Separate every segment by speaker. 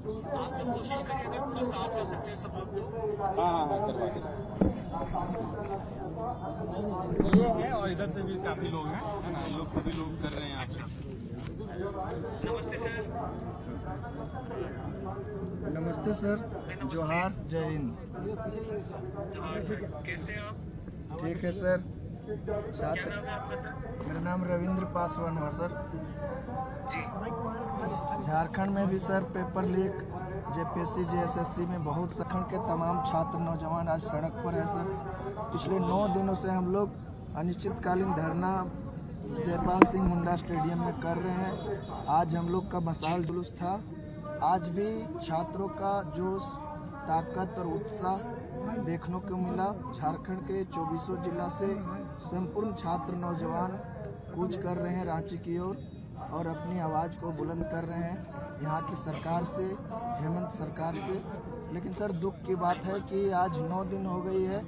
Speaker 1: आप लोग कोशिश करिए अगर पूरे साथ आ सकते हैं सब लोग तो।
Speaker 2: हाँ हाँ हाँ करवा देना। ये है और इधर से भी काफी लोग हैं, है ना, ये लोग सभी लोग कर रहे हैं आपसे।
Speaker 1: नमस्ते सर।
Speaker 3: नमस्ते सर, जोहार, जय हिंद।
Speaker 1: जवाहर सर, कैसे हैं आप?
Speaker 3: ठीक है सर।
Speaker 1: क्या नाम है आपका?
Speaker 3: मेरा नाम रविंद्र पासवान हुआ सर।
Speaker 1: जी।
Speaker 3: झारखंड में भी sir paper leak, JPSC JSSC में बहुत प्रखंड के तमाम छात्र नौजवान आज सड़क पर है सर। पिछले 9 दिनों से हम लोग अनिश्चितकालीन धरना जयपाल सिंह मुंडा स्टेडियम में कर रहे हैं। आज हम लोग का मशाल जुलूस था। आज भी छात्रों का जोश, ताकत और उत्साह देखने को मिला। झारखंड के 24 जिला से संपूर्ण छात्र नौजवान कूच कर रहे हैं रांची की ओर और अपनी आवाज़ को बुलंद कर रहे हैं यहाँ की सरकार से, हेमंत सरकार से। लेकिन सर दुख की बात है कि आज 9 दिन हो गई है,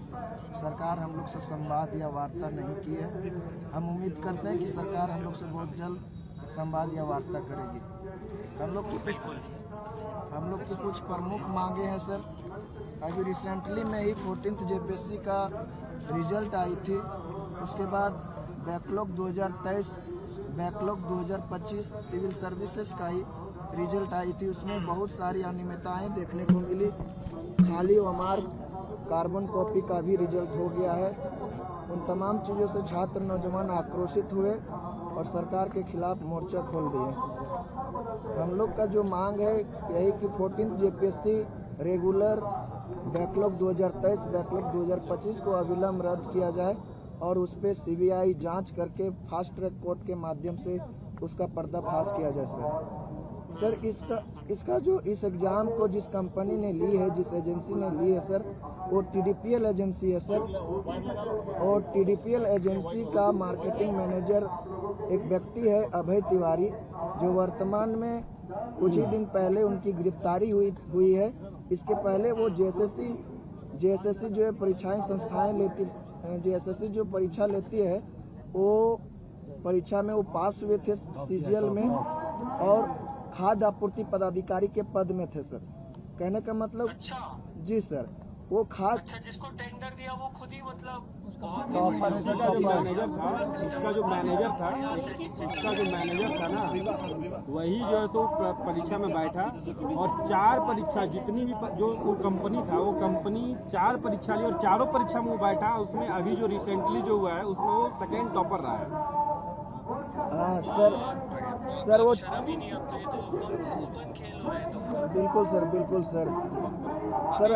Speaker 3: सरकार हम लोग से संवाद या वार्ता नहीं की है। हम उम्मीद करते हैं कि सरकार हम लोग से बहुत जल्द संवाद या वार्ता करेगी। हम लोग की कुछ प्रमुख मांगे हैं सर। अभी रिसेंटली में ही 14th जेपीएससी का रिजल्ट आई थी, उसके बाद बैकलॉग 2023, बैकलॉग 2025 सिविल सर्विसेज का ही रिजल्ट आई थी। उसमें बहुत सारी अनियमितताएं देखने को मिली। खाली मार्क, कार्बन कॉपी का भी रिजल्ट हो गया है। उन तमाम चीज़ों से छात्र नौजवान आक्रोशित हुए और सरकार के खिलाफ मोर्चा खोल दिए। हम लोग का जो मांग है यही कि 14th JPSC regular backlog 2023, backlog 2025 को अविलंब रद्द किया जाए और उस पर सीबीआई जांच करके फास्ट ट्रैक कोर्ट के माध्यम से उसका पर्दाफाश किया जाए सर। इसका जो इस एग्ज़ाम को जिस कंपनी ने ली है, जिस एजेंसी ने ली है सर, वो टीडीपीएल एजेंसी है सर। और टीडीपीएल एजेंसी का मार्केटिंग मैनेजर एक व्यक्ति है अभय तिवारी, जो वर्तमान में कुछ ही दिन पहले उनकी गिरफ्तारी हुई है। इसके पहले वो जेएसएससी जो है परीक्षाएं संस्थाएं लेती, जेएसएससी जो परीक्षा लेती है वो परीक्षा में वो पास हुए थे सीजीएल में और खाद्य आपूर्ति पदाधिकारी के पद में थे सर। कहने का मतलब
Speaker 1: अच्छा
Speaker 3: जी सर, वो
Speaker 1: अच्छा, जिसको टेंडर दिया वो खुद ही मतलब
Speaker 2: इसका जो मैनेजर था, इसका जो मैनेजर था ना, वही जो है सो परीक्षा में बैठा और 4 परीक्षा, जितनी भी जो वो कंपनी था, वो कंपनी 4 परीक्षा ली और चारों परीक्षा में वो बैठा। उसमें अभी जो रिसेंटली जो हुआ है उसमें वो 2nd टॉपर रहा है।
Speaker 3: हाँ सर वो
Speaker 1: शराबी नहीं, अब तो ये तो ओपन खेल हो रहा है। तो
Speaker 3: बिल्कुल सर सर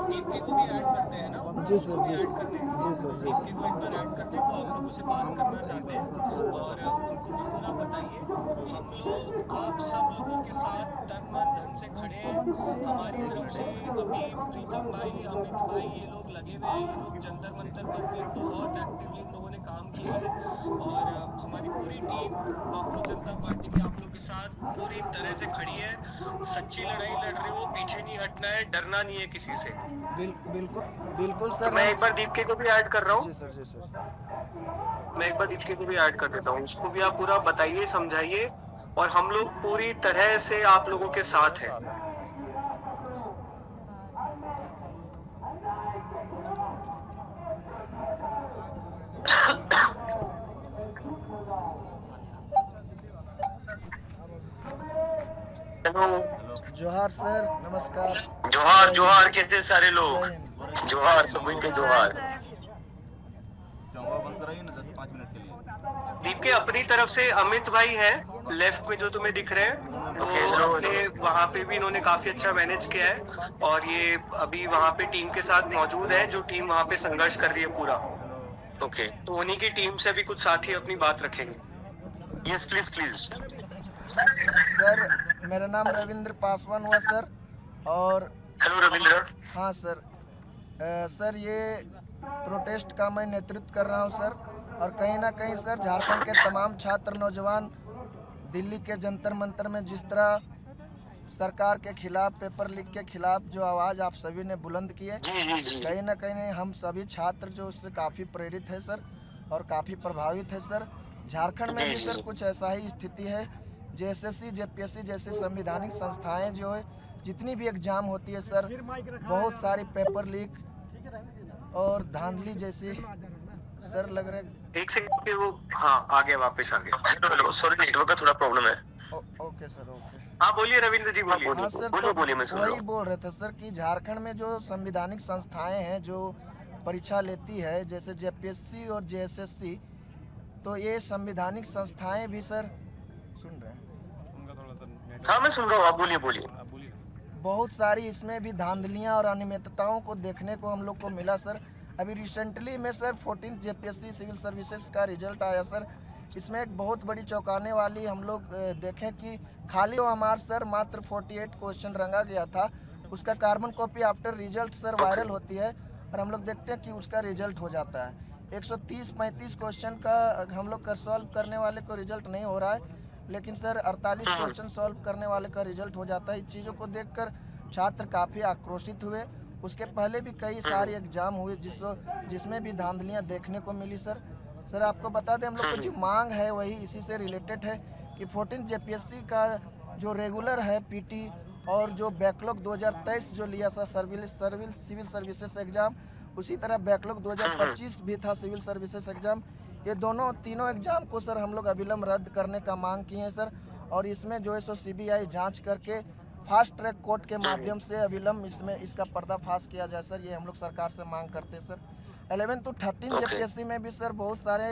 Speaker 1: दीप्ति को भी ऐड करते हैं ना?
Speaker 3: जी सर जी
Speaker 1: ऐड करने
Speaker 3: जी सर जी
Speaker 1: दीप्ति को एक बार ऐड करते हैं, वो आप लोगों से बात करना चाहते हैं और उनको भी पूरा बताइए। हम लोग आप सब लोगों के साथ तन मन धन से खड़े हैं। हमारी तरफ से अभी प्रीतम भाई, अमित भाई, ये लोग लगे हुए हैं। ये लोग जंतर मंतर पर भी बहुत एक्टिवली इन लोगों ने काम किया है और हमारी पूरी टीम कॉकरोच जनता पार्टी की आप लोग के साथ पूरी तरह से खड़ी है। सच्ची लड़ाई लड़ रहे हो, पीछे नहीं हटना है, डरना नहीं है किसी से।
Speaker 3: बिल्कुल सर।
Speaker 1: तो मैं एक बार दीप्ति को भी ऐड कर रहा हूँ।
Speaker 3: जी सर
Speaker 1: मैं एक बार दीप्ति को भी ऐड कर देता हूँ। उसको भी आप पूरा बताइए, समझाइए और हम लोग पूरी तरह से आप लोगों के साथ हैं। हेलो,
Speaker 3: जोहार सर, नमस्कार।
Speaker 1: जोहार जोहार कहते सारे लोग। जोहार, सभी के जोहार। दीप के अपनी तरफ से अमित भाई है लेफ्ट में जो तुम्हें दिख रहे हैं, तो वहाँ पे भी इन्होंने काफी अच्छा मैनेज किया है और ये अभी वहाँ पे टीम के साथ मौजूद है, जो टीम वहाँ पे संघर्ष कर रही है पूरा। ओके, तो उन्हीं की टीम से भी कुछ साथी अपनी बात रखेंगे। Yes please please.
Speaker 3: सर मेरा नाम रविंद्र पासवान हुआ सर। और
Speaker 1: हेलो रविंद्र।
Speaker 3: हाँ सर, सर ये प्रोटेस्ट का मैं नेतृत्व कर रहा हूँ सर। और कहीं ना कहीं सर झारखंड के तमाम छात्र नौजवान दिल्ली के जंतर मंतर में जिस तरह सरकार के खिलाफ, पेपर लीक के खिलाफ जो आवाज़ आप सभी ने बुलंद की है, कहीं ना कहीं हम सभी छात्र जो उससे काफ़ी प्रेरित है सर और काफ़ी प्रभावित है सर। झारखंड में भी सर कुछ ऐसा ही स्थिति है जेएसएससी जेपीएससी जैसी संविधानिक संस्थाएं जो है जितनी भी एग्जाम होती है सर, बहुत सारी पेपर लीक और धांधली जैसी सर लग रहा है।
Speaker 4: एक सेकंड वो हाँ आ गया, वापस आ गया। सॉरी नेटवर्क का थोड़ा प्रॉब्लम है।
Speaker 3: Okay sir, okay.
Speaker 4: हाँ बोलिए रविंद्र जी, बोलिए।
Speaker 3: हाँ सर,
Speaker 4: बोलिए मैं सुन रहा
Speaker 3: वही
Speaker 4: हूँ।
Speaker 3: बोल रहे थे सर कि झारखंड में जो संविधानिक संस्थाएं हैं जो परीक्षा लेती है जैसे जेपीएससी और जेएसएससी, तो ये संविधानिक संस्थाएं भी सर सुन रहे हैं?
Speaker 4: हाँ मैं सुन रहा हूँ, आप बोलिए बोलिए।
Speaker 3: बहुत सारी इसमें भी धांधलियां और अनियमितताओं को देखने को हम लोग को मिला सर। अभी रिसेंटली में sir 14th JPSC civil services का रिजल्ट आया सर। इसमें एक बहुत बड़ी चौंकाने वाली हम लोग देखें कि खाली ओएमआर सर मात्र 48 क्वेश्चन रंगा गया था। उसका carbon copy after result sir viral होती है और हम लोग देखते हैं कि उसका रिजल्ट हो जाता है। 130-35 क्वेश्चन का हम लोग का सॉल्व करने वाले को रिजल्ट नहीं हो रहा है, लेकिन सर 48 क्वेश्चन सॉल्व करने वाले का रिजल्ट हो जाता है। इस चीज़ों को देखकर छात्र काफ़ी आक्रोशित हुए। उसके पहले भी कई सारे एग्जाम हुए जिसमें भी धांधलियां देखने को मिली सर आपको बता दें हम लोग को जो मांग है वही इसी से रिलेटेड है कि 14th जेपीएससी का जो रेगुलर है पीटी और जो बैकलॉग 2023 जो लिया था सिविल सर्विसेज एग्जाम, उसी तरह बैकलॉग 2025 भी था सिविल सर्विसेज एग्जाम। ये तीनों एग्जाम को सर हम लोग अविलंब रद्द करने का मांग किए हैं सर। और इसमें जो है सो सीबीआई जांच करके फास्ट ट्रैक कोर्ट के माध्यम से अविलंब इसका पर्दाफाश किया जाए सर। ये हम लोग सरकार से मांग करते हैं सर। 11 to 13 जेपीएससी में भी सर बहुत सारे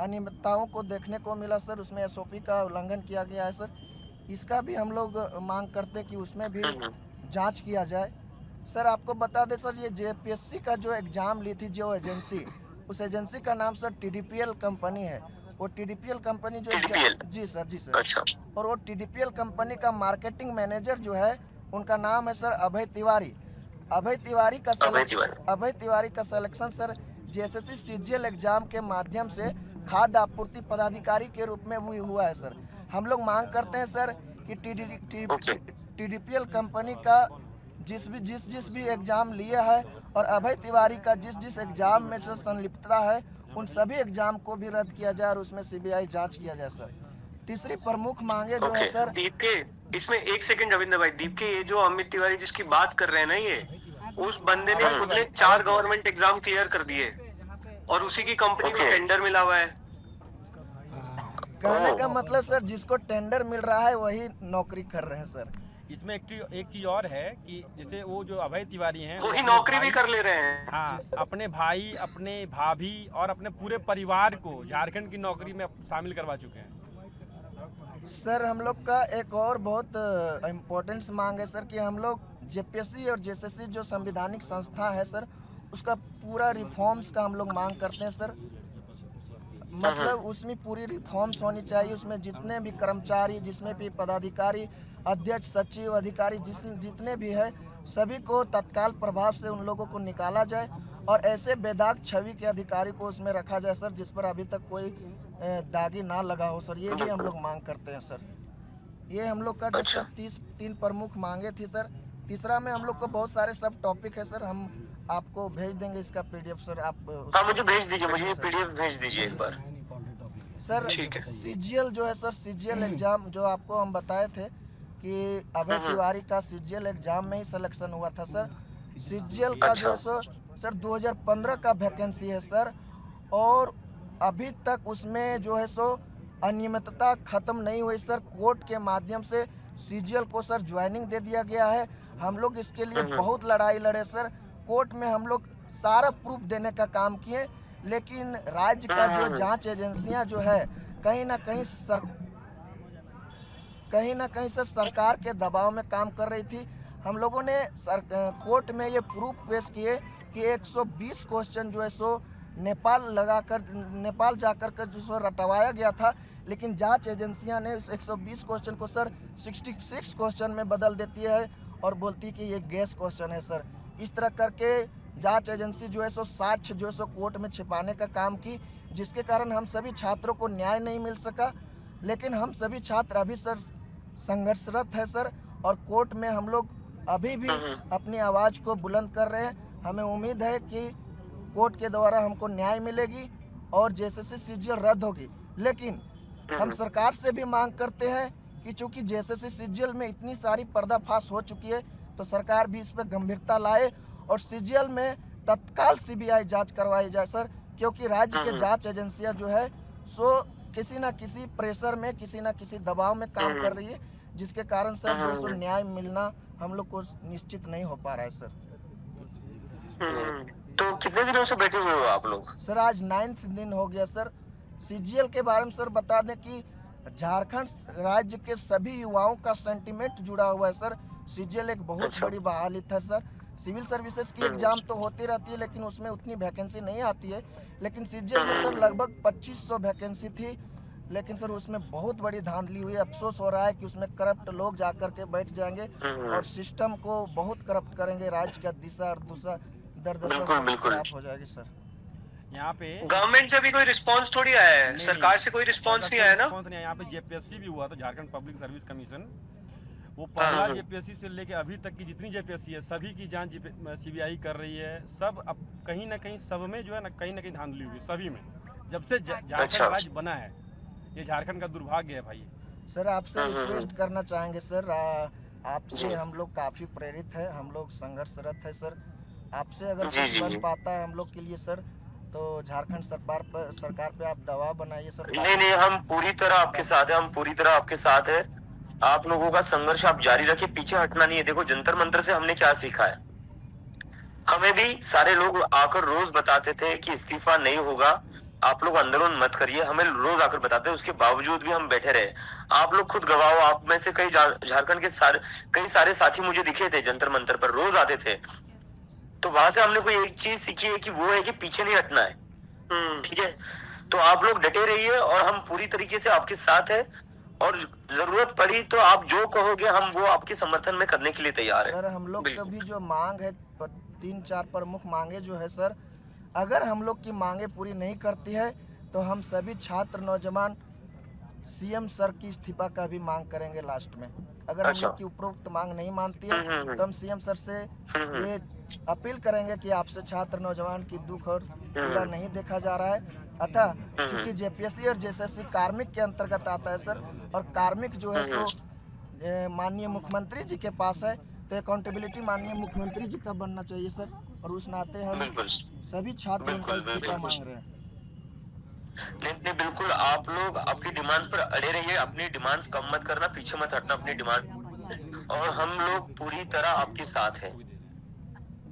Speaker 3: अनियमितताओं को देखने को मिला सर। उसमें एसओपी का उल्लंघन किया गया है सर। इसका भी हम लोग मांग करते हैं कि उसमें भी जांच किया जाए सर। आपको बता दें सर, ये जेपीएससी का जो एग्जाम ली थी जो एजेंसी, उस एजेंसी का नाम सर टीडीपीएल कंपनी है। वो टीडीपीएल कंपनी जो जी सर
Speaker 4: अच्छा। और
Speaker 3: वो टीडीपीएल कंपनी का मार्केटिंग मैनेजर जो है उनका नाम है सर अभय तिवारी। अभय तिवारी का selection sir JSSC CGL exam के माध्यम से खाद्य आपूर्ति पदाधिकारी के रूप में भी हुआ है सर। हम लोग मांग करते हैं सर कि टीडीपीएल कंपनी का जिस भी एग्जाम लिया है और अभय तिवारी का जिस एग्जाम में से संलिप्तता है उन सभी एग्जाम को भी रद्द किया जाए और उसमें सीबीआई जांच किया जाए सर। तीसरी प्रमुख मांगे जो है सर,
Speaker 4: दीप के इसमें एक सेकंड रविंद्र भाई, दीप के ये जो अमित तिवारी जिसकी बात कर रहे हैं ना, ये उस बंदे ने खुद ने 4 गवर्नमेंट एग्जाम क्लियर कर दिए और उसी की कंपनी में टेंडर मिला हुआ है।
Speaker 3: कहने का मतलब सर जिसको टेंडर मिल रहा है वही नौकरी कर रहे हैं सर।
Speaker 2: इसमें एक चीज और है कि जैसे वो जो अभय तिवारी हैं
Speaker 4: वही नौकरी भी कर ले रहे हैं।
Speaker 2: हाँ, अपने भाई, अपने भाभी और अपने पूरे परिवार को झारखंड की नौकरी में शामिल करवा चुके हैं
Speaker 3: सर। हम लोग का एक और बहुत इम्पोर्टेंट मांग है सर कि हम लोग जेपीएससी और जेएसएससी जो संविधानिक संस्था है सर उसका पूरा रिफॉर्म्स का हम लोग मांग करते हैं सर। मतलब उसमें पूरी रिफॉर्म्स होनी चाहिए। उसमें जितने भी कर्मचारी, जिसमें भी पदाधिकारी, अध्यक्ष, सचिव, अधिकारी जितने भी है सभी को तत्काल प्रभाव से उन लोगों को निकाला जाए और ऐसे बेदाग छवि के अधिकारी को उसमें रखा जाए सर जिस पर अभी तक कोई दागी ना लगा हो सर। ये भी हम लोग मांग करते हैं सर। ये हम लोग का जैसे 3 प्रमुख मांगे थी सर। तीसरा में हम लोग को बहुत सारे सब टॉपिक है सर, हम आपको भेज देंगे इसका पीडीएफ सर। आप
Speaker 4: मुझे भेज दीजिए, मुझे ये पीडीएफ भेज दीजिए एक बार
Speaker 3: सर। सीजीएल जो है सर, सीजीएल एग्जाम जो आपको हम बताए थे कि अभय तिवारी का सीजीएल एग्जाम में ही सिलेक्शन हुआ था सर। सीजीएल का जो है सर 2015 का वैकेंसी है सर और अभी तक उसमें जो है सो अनियमितता खत्म नहीं हुई सर। कोर्ट के माध्यम से सीजीएल को सर ज्वाइनिंग दे दिया गया है। हम लोग इसके लिए बहुत लड़ाई लड़े सर। कोर्ट में हम लोग सारा प्रूफ देने का काम किए, लेकिन राज्य का जो जांच एजेंसियां जो है कहीं ना कहीं सर सरकार के दबाव में काम कर रही थी। हम लोगों ने कोर्ट में ये प्रूफ पेश किए कि 120 क्वेश्चन जो है सो नेपाल जाकर के जो सो रटवाया गया था, लेकिन जांच एजेंसियां ने उस 120 क्वेश्चन को सर 66 क्वेश्चन में बदल देती है और बोलती है कि ये गैस क्वेश्चन है सर। इस तरह करके जांच एजेंसी जो है सो साक्ष्य जो है सो कोर्ट में छिपाने का काम की, जिसके कारण हम सभी छात्रों को न्याय नहीं मिल सका। लेकिन हम सभी छात्र अभी सर संघर्षरत है सर और कोर्ट में हम लोग अभी भी अपनी आवाज़ को बुलंद कर रहे हैं। हमें उम्मीद है कि कोर्ट के द्वारा हमको न्याय मिलेगी और जेएसएससी सीजीएल रद्द होगी। लेकिन हम सरकार से भी मांग करते हैं कि चूंकि जेएसएससी सीजीएल में इतनी सारी पर्दाफाश हो चुकी है तो सरकार भी इस पर गंभीरता लाए और सीजीएल में तत्काल सीबीआई जांच करवाई जाए सर, क्योंकि राज्य के जांच एजेंसियां जो है सो किसी न किसी प्रेशर में, किसी न किसी दबाव में काम कर रही है, जिसके कारण सर जो सो न्याय मिलना हम लोग को निश्चित नहीं हो पा रहा है सर।
Speaker 5: तो कितने दिनों से बैठे हुए हो आप लोग?
Speaker 3: सर आज 9th दिन हो गया सर। सीजीएल के बारे में सर बता दें कि झारखंड राज्य के सभी युवाओं का सेंटीमेंट जुड़ा हुआ है सर। सीजीएल एक बहुत बड़ी बहाली था सर। सिविल सर्विसेज की एग्जाम तो होती रहती है लेकिन उसमें उतनी वैकेंसी नहीं आती है, लेकिन सीजीएल में सर लगभग 2500 वैकेंसी थी, लेकिन सर उसमें बहुत बड़ी धांधली हुई। अफसोस हो रहा है कि उसमें करप्ट लोग जाकर के बैठ जाएंगे और सिस्टम को बहुत करप्ट करेंगे, राज्य का दिशा और दूसरा दरदशा खराब हो जाएगी सर।
Speaker 2: यहाँ पे
Speaker 4: गवर्नमेंट से भी कोई रिस्पांस थोड़ी आया है, सरकार से कोई रिस्पांस नहीं आया ना।
Speaker 2: यहाँ पे जेपीएससी भी हुआ था, झारखंड पब्लिक सर्विस कमीशन, वो पहला जेपीएससी से लेके अभी तक की जितनी जेपीएससी है सभी की जांच सीबीआई कर रही है। सब अब कहीं ना कहीं सब में जो है ना कहीं धांधली हुई सभी में, जब से झारखंड राज्य बना है। ये झारखंड का दुर्भाग्य है भाई।
Speaker 3: सर आपसे रिक्वेस्ट करना चाहेंगे सर, आपसे हम लोग काफी प्रेरित है, हम लोग संघर्षरत है सर। आपसे अगर कुछ बन पाता है हम लोग के लिए सर तो झारखंड सरकार पे आप दबाव बनाइए सर।
Speaker 5: नहीं, हम पूरी तरह आपके साथ है, हम पूरी तरह आपके साथ है। आप लोगों का संघर्ष आप जारी रखिए, पीछे हटना नहीं है। देखो जंतर मंतर से हमने क्या सीखा है, हमें भी सारे लोग आकर रोज बताते थे कि इस्तीफा नहीं होगा, आप लोग अंदरून मत करिए, हमें रोज आकर बताते, उसके बावजूद भी हम बैठे रहे। आप लोग खुद गवाह हो, आप में से कई झारखंड के कई सारे साथी मुझे दिखे थे जंतर मंतर पर, रोज आते थे। तो वहां से हमने कोई एक चीज सीखी है कि वो है कि पीछे नहीं हटना है। ठीक है, तो आप लोग डटे रहिए और हम पूरी तरीके से आपके साथ है, और जरूरत पड़ी तो आप जो कहोगे हम वो आपके समर्थन में करने के लिए तैयार है
Speaker 3: सर। हम लोग का भी जो मांग है 3-4 प्रमुख मांगे जो है सर, अगर हम लोग की मांगे पूरी नहीं करती है तो हम सभी छात्र नौजवान सीएम सर की इस्तीफा का भी मांग करेंगे लास्ट में। अगर हम लोग की उपरोक्त मांग नहीं मानती है तो हम सीएम सर से ये अपील करेंगे कि आपसे छात्र नौजवान की दुख और पीड़ा नहीं देखा जा रहा है। अतः चूंकि जेपीएससी और जेएसएससी कार्मिक के अंतर्गत आता है सर, और कार्मिक जो है सो माननीय मुख्यमंत्री जी के पास है, तो अकाउंटेबिलिटी माननीय मुख्यमंत्री जी का बनना चाहिए सर, और उस नाते हम सभी छात्र उनका इस्तीफा मांग रहे हैं।
Speaker 5: नहीं, बिल्कुल आप लोग आपकी डिमांड्स पर अड़े रहिए, अपनी डिमांड्स कम मत करना, पीछे मत हटना अपनी डिमांड, और हम लोग पूरी तरह आपके साथ हैं।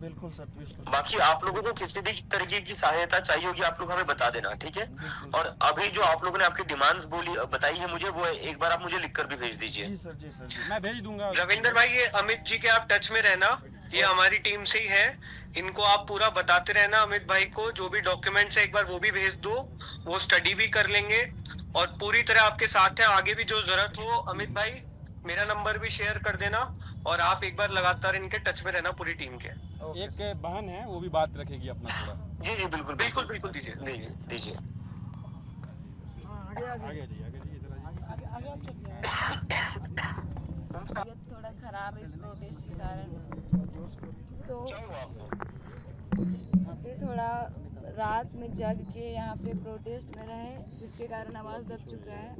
Speaker 3: बिल्कुल सर, बिल्कुल।
Speaker 5: बाकी आप लोगों को किसी भी तरीके की सहायता चाहिए होगी आप लोग हमें बता देना, ठीक है। और अभी जो आप लोगों ने आपकी डिमांड्स बताई है मुझे, वो एक बार आप मुझे लिखकर भी भेज दीजिए।
Speaker 3: जी सर, जी सर,
Speaker 2: मैं भेज दूंगा।
Speaker 4: रविंदर भाई, ये अमित जी के आप टच में रहना, ये हमारी टीम से ही है, इनको आप पूरा बताते रहना। अमित भाई को जो भी डॉक्यूमेंट्स है एक बार वो भी भेज दो, वो स्टडी भी कर लेंगे और पूरी तरह आपके साथ है। आगे भी जो जरूरत हो अमित भाई मेरा नंबर भी शेयर कर देना, और आप एक बार लगातार इनके टच में रहना पूरी टीम के।
Speaker 2: एक बहन है वो भी बात रखेगी अपना थोड़ा।
Speaker 5: जी बिल्कुल
Speaker 4: बिल्कुल बिल्कुल दीजिए।
Speaker 5: दीजिए।
Speaker 6: थोड़ा खराब है इस प्रोटेस्ट के कारण, तो जी थोड़ा रात में जग के यहाँ पे प्रोटेस्ट में रहे, जिसके कारण आवाज़ दब चुका है।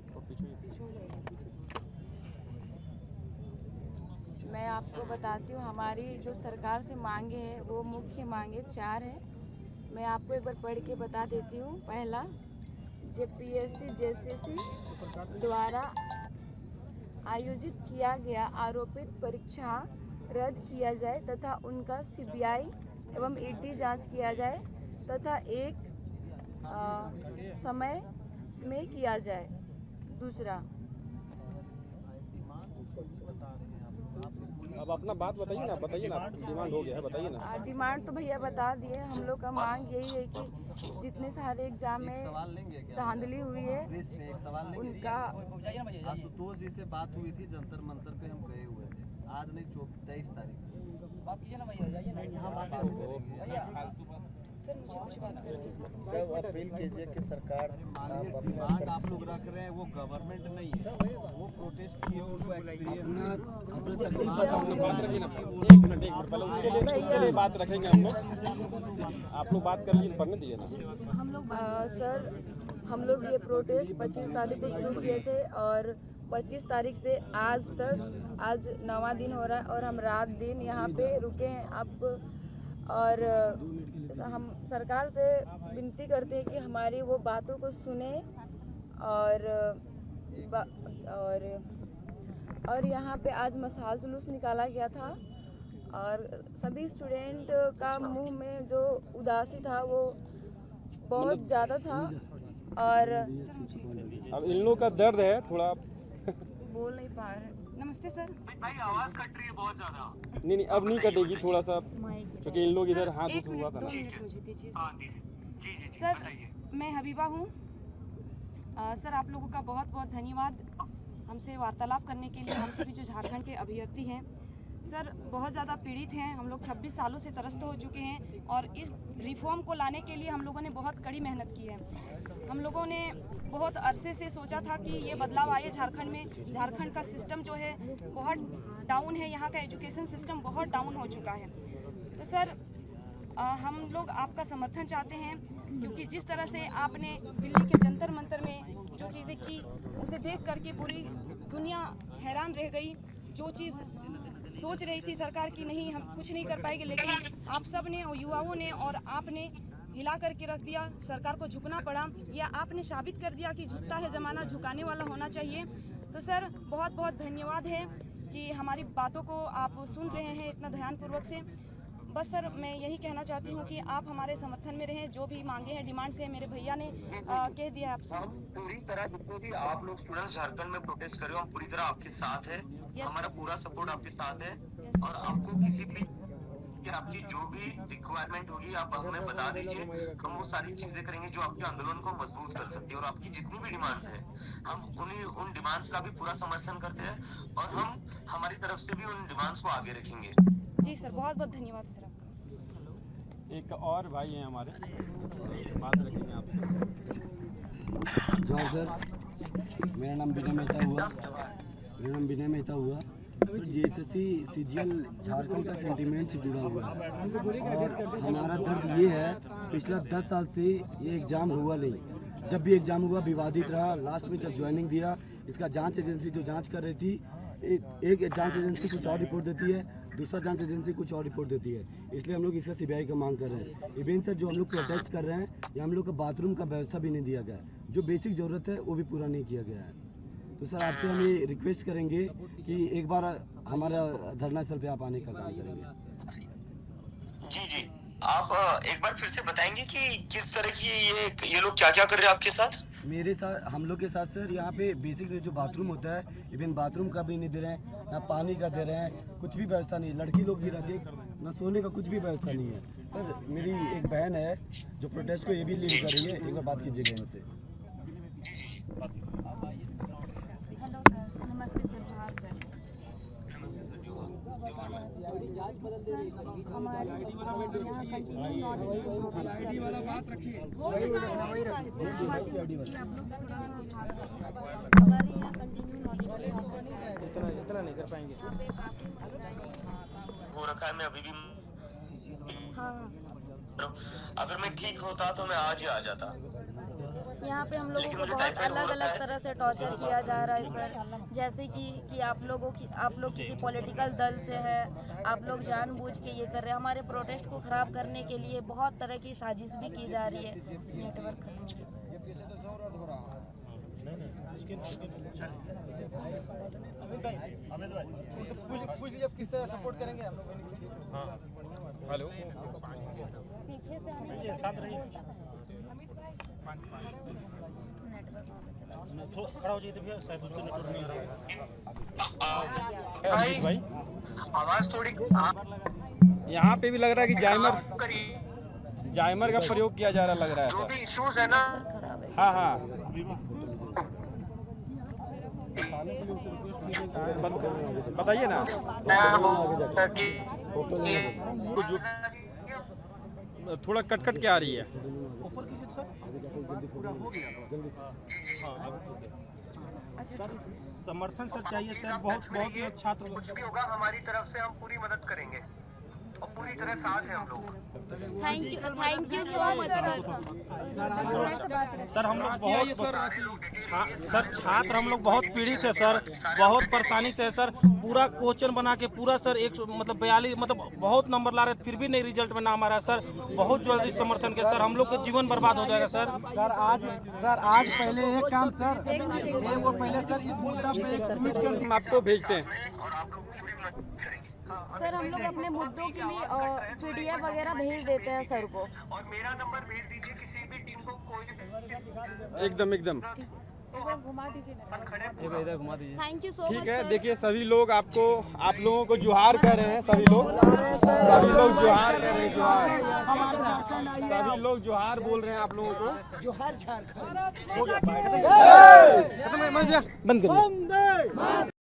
Speaker 6: मैं आपको बताती हूँ, हमारी जो सरकार से मांगे हैं वो मुख्य मांगे 4 है। मैं आपको एक बार पढ़ के बता देती हूँ। पहला, जेपीएससी जेएसएससी द्वारा आयोजित किया गया आरोपित परीक्षा रद्द किया जाए तथा उनका सीबीआई एवं ईडी जांच किया जाए तथा एक समय में किया जाए। दूसरा,
Speaker 2: अब अपना बात बताइए ना, डिमांड हो गया है, बताइए ना।
Speaker 6: डिमांड तो भैया बता दिए। हम लोग का मांग यही है कि जितने सारे एग्जाम में धांधली हुई है उनका।
Speaker 7: आशुतोष जी से बात हुई थी, जंतर मंतर पे हम गए हुए थे, आज नहीं 23 तारीख
Speaker 3: सब अपील कीजिए कि सरकार
Speaker 7: डिमांड आप लोग रख रहे हैं वो गवर्नमेंट नहीं है, वो प्रोटेस्ट किए उनको
Speaker 2: एक्सपीरियंस बात रखेंगे हम लोग। आप लोग बात कर लीजिए, पढ़ने दीजिए ना।
Speaker 6: सर हम लोग ये प्रोटेस्ट 25 तारीख को शुरू किए थे और 25 तारीख से आज तक, आज 9वां दिन हो रहा है और हम रात दिन यहाँ पे रुके हैं। अब और हम सरकार से विनती करते हैं कि हमारी वो बातों को सुने और यहाँ पे आज मशाल जुलूस निकाला गया था और सभी स्टूडेंट का मुंह में जो उदासी था वो बहुत ज़्यादा था। और
Speaker 2: अब इन लोगों का दर्द है थोड़ा
Speaker 6: बोल नहीं पा रहे।
Speaker 8: नमस्ते सर।
Speaker 1: भाई आवाज कट रही है बहुत ज्यादा।
Speaker 2: नहीं अब नहीं कटेगी, थोड़ा सा क्योंकि इन लोग इधर हाथ
Speaker 8: एक
Speaker 2: हुआ था
Speaker 8: मिनट, 2
Speaker 2: ना।
Speaker 8: मिनट मुझे दीजिए
Speaker 1: हाँ
Speaker 8: सर।
Speaker 1: दीजिए। जी जी जी
Speaker 8: सर
Speaker 1: बताइए।
Speaker 8: मैं हबीबा हूँ। सर आप लोगों का बहुत बहुत धन्यवाद हमसे वार्तालाप करने के लिए। हम सभी जो झारखंड के अभ्यर्थी हैं सर, बहुत ज़्यादा पीड़ित हैं हम लोग। 26 सालों से त्रस्त हो चुके हैं और इस रिफॉर्म को लाने के लिए हम लोगों ने बहुत कड़ी मेहनत की है। हम लोगों ने बहुत अरसे से सोचा था कि ये बदलाव आए झारखंड में। झारखंड का सिस्टम जो है बहुत डाउन है, यहाँ का एजुकेशन सिस्टम बहुत डाउन हो चुका है। तो सर हम लोग आपका समर्थन चाहते हैं, क्योंकि जिस तरह से आपने दिल्ली के जंतर मंतर में जो चीज़ें की उसे देख करके पूरी दुनिया हैरान रह गई। जो चीज़ सोच रही थी सरकार की नहीं हम कुछ नहीं कर पाएंगे, लेकिन आप सब ने, युवाओं ने और आपने हिला करके रख दिया। सरकार को झुकना पड़ा, या आपने साबित कर दिया कि झुकता है ज़माना, झुकाने वाला होना चाहिए। तो सर बहुत बहुत धन्यवाद है कि हमारी बातों को आप सुन रहे हैं इतना ध्यानपूर्वक से। बस सर मैं यही कहना चाहती हूँ कि आप हमारे समर्थन में रहें। जो भी मांगे हैं, डिमांड्स हैं, मेरे भैया ने कह दिया है आपसे।
Speaker 5: हम पूरी तरह जितने भी आप लोग स्टूडेंट्स झारखंड में प्रोटेस्ट कर रहे हो, हम पूरी तरह आपके साथ है। हमारा पूरा सपोर्ट आपके साथ है। और आपको किसी भी कि आपकी जो भी रिक्वायरमेंट होगी आप हमें बता दीजिए, हम वो सारी चीजें करेंगे जो आपके आंदोलन को मजबूत कर सकती है। और आपकी जितनी भी डिमांड्स है हम उन डिमांड्स का भी पूरा समर्थन करते हैं और हम हमारी तरफ से भी उन डिमांड्स को आगे रखेंगे।
Speaker 8: जी सर, बहुत बहुत धन्यवाद सर आपका।
Speaker 2: एक और भाई हैं हमारे, बात रखेंगे आपसे।
Speaker 9: जय सर, मेरा नाम विनय मेहता हुआ। तो जेएसएससी सीजीएल झारखंड का सेंटिमेंट से जुड़ा हुआ है और हमारा दर्द ये है, पिछला 10 साल से ये एग्ज़ाम हुआ नहीं। जब भी एग्ज़ाम हुआ विवादित रहा। लास्ट में जब ज्वाइनिंग दिया, इसका जांच एजेंसी जो जांच कर रही थी, एक जांच एजेंसी कुछ और रिपोर्ट देती है, दूसरा जांच एजेंसी कुछ और रिपोर्ट देती है। इसलिए हम लोग इसका सीबीआई का मांग कर रहे हैं। इवन सर जो हम लोग प्रोटेस्ट कर रहे हैं, या हम लोग का बाथरूम का व्यवस्था भी नहीं दिया गया है। जो बेसिक ज़रूरत है वो भी पूरा नहीं किया गया है। तो सर आपसे हम ये रिक्वेस्ट करेंगे कि एक बार हमारा धरना स्थल पे आप आने का काम करेंगे।
Speaker 5: जी जी, आप एक बार फिर से बताएंगे कि किस तरह की ये लोग क्या क्या कर रहे हैं आपके साथ?
Speaker 9: मेरे साथ, हम लोग के साथ सर यहाँ पे बेसिक जो बाथरूम होता है, इवन बाथरूम का भी नहीं दे रहे हैं, ना पानी का दे रहे हैं, कुछ भी व्यवस्था नहीं। लड़की लोग भी रहती है, ना सोने का कुछ भी व्यवस्था नहीं है। सर मेरी एक बहन है जो प्रोटेस्ट को ये भी लीड कर रही है, एक बार बात कीजिएगा इनसे।
Speaker 6: हेलो सर, नमस्ते सर, जोहार सर। हमारे यहाँ कंटिन्यू नॉलेज
Speaker 2: इतना नहीं कर पाएंगे।
Speaker 5: हो रखा है, मैं अभी भी
Speaker 6: हाँ,
Speaker 5: अगर मैं ठीक होता तो मैं आज ही आ जाता।
Speaker 6: यहाँ पे हम लोगों को बहुत अलग अलग तरह से टॉर्चर किया जा रहा है सर। जैसे कि आप लोग किसी पॉलिटिकल दल से हैं, आप लोग जानबूझ के ये कर रहे हैं। हमारे प्रोटेस्ट को खराब करने के लिए बहुत तरह की साजिश भी की जा रही है। नेटवर्क
Speaker 2: किस तरह सपोर्ट करेंगे हम लोग। हाँ हेलो,
Speaker 6: पीछे से आने
Speaker 2: साथ रहिए, खड़ा हो जाइए तो भैया, शायद उससे नेटवर्क नहीं आ रहा है। भाई
Speaker 1: आवाज थोड़ी
Speaker 2: यहाँ पे भी लग रहा है कि जाइमर का प्रयोग किया जा रहा लग रहा है
Speaker 1: जो
Speaker 2: सर।
Speaker 1: भी इश्यूज है ना,
Speaker 2: हाँ हाँ बताइए ना। थोड़ा कट कट के आ रही है। समर्थन सर चाहिए सर, बहुत बहुत छात्र
Speaker 1: कुछ भी होगा हमारी तरफ से हम पूरी मदद करेंगे।
Speaker 4: और पूरी तरह साथ हैं हम लोग।
Speaker 6: Thank you so much
Speaker 10: sir हम लोग बहुत सर छात्र हम लोग बहुत पीड़ित है सर, बहुत परेशानी से है सर। पूरा क्वेश्चन बना के पूरा सर 42 मतलब बहुत नंबर ला रहे फिर भी नहीं रिजल्ट में नाम आ रहा है सर। बहुत जल्दी समर्थन के सर, हम लोग का जीवन बर्बाद हो जाएगा सर।
Speaker 9: सर आज पहले एक काम सर वो पहले सर इस मुद्दा पे एक ट्वीट कर
Speaker 2: हम आपको भेजते हैं।
Speaker 6: सर हम लोग अपने मुद्दों के लिए PDF वगैरह भेज देते हैं सर को।
Speaker 4: और मेरा नंबर भेज दीजिए किसी भी टीम को, कोई भी
Speaker 2: एकदम
Speaker 6: एक बार घुमा दीजिए ना। Thank you so much.
Speaker 2: ठीक है, देखिए सभी लोग आप लोगों को जुहार कर रहे हैं। सभी लोग जुहार कर रहे हैं, जुहार। सभी लोग जुहार बोल रहे हैं आप लोगों को।
Speaker 3: जोहार झारखंड।
Speaker 2: बंद करिए।